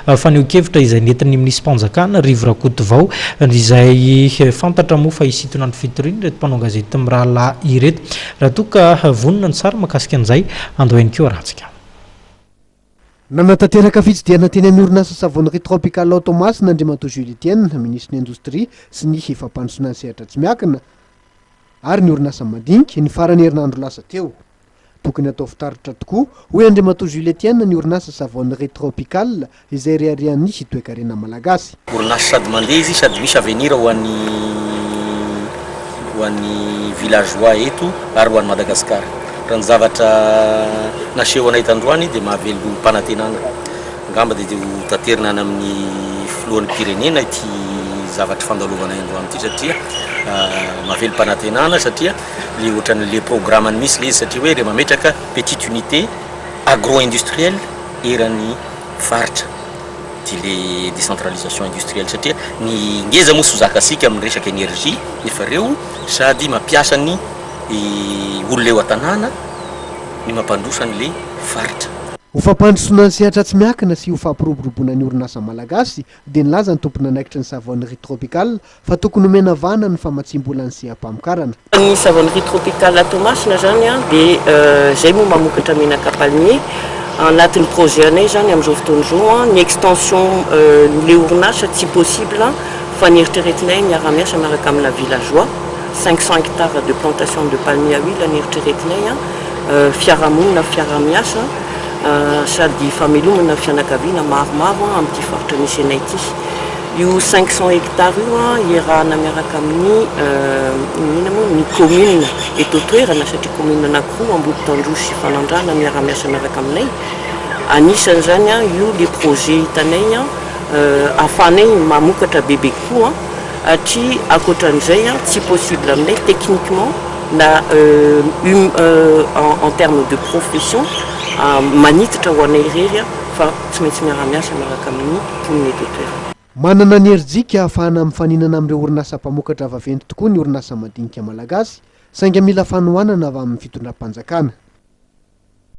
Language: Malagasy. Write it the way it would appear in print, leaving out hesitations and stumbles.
faneokevitra izay nentin'ny minisym-panjakana Rivo Rakotovao izay fantatra moa fa hisintona andro fitoriana reto mpanao gazety mirahalahy ireto raha toka vonona ny sary makasika an'izay andohainy keo rahantsika. Nanatanteraka fitsidiana teny amin'ny orinasa savonnerie tropicale Thomas Nandriamato Julitienne, ministre ny indostria sy ny fampandrosoana ny sehatra tsy miakina ary ny orinasa madinika ny farany herinandro lasa teo. Tokony atao fitaritra tokoa hoy Andriamato Julitienne ny orinasa savonnerie tropicale izay riarian'ny toe-karena malagasy. Orinasa sady mandeha izy sady misy avenir ho an'ny villageois eto ary ho an'ny Madagasikara. Raha ny zavatra naseho anay tandroany dia mahavelo mpanantenana. Ngamba dia taterina any amin'ny filohan'ny pirenena ity zavatra fandalovanay androany ity satria mahavelo mpanantenana satria le ohatran'le programme misy le izy satria hoe rehefa mametraka petite unité agro-industrielle eran'ny faritra dia le décentralisation industrielle satria ny ngeza moa sy zakasika amin'ny resaka énergie nefa reo sady mampiasa ny olona eo an-tanàna ny mampandrosan'le faritra. Ho fampandrosoana ny sehatra tsy miakina sy ho fampiroboroboana ny orinasa malagasy dia nilaza ny tompony anaikitra ny savonnerie tropicale fa tokony omena vahana ny famatsim-bola ny seha-pamokarana. Ny savonnerie tropicale Thomasina zany dia zay moa mamokatra menaka palmier anatin'ny projet anay zany amin'izao fotoana izao ny extension le orinasa tsy possible fa ny eritreretinay miara-miasa miaraka amina villageois 500 hectares de plantation de palmier à huile ny eritreretinay fiarahamonina fiara-miasa sady famelomana fianakaviana maromaro amin'ity faritra misy anay ity. Io 500 hectares io iarahana miaraka amin'ny ny commune eto toerana satria commune anankiroa Amboditandroa sy Fanandrana miara-miasa miaraka aminay. Anisan'ny zany io le projet hitanay ahafahanay mamokatra bebe koa atria akoatran'izay tsy possible aminay techniquement na en termes de profession manititra ho anay irery fa tsy maintsy miara-miasa miaraka amin'ny mponina eto toerana. Manana ny herijika ahafahana mifaninana amin'ireo orinasa mpamokatra vaventy tokoa ny orinasa madinika malagasy saingy mila fanohanana avy amin'ny fitondram-panjakana.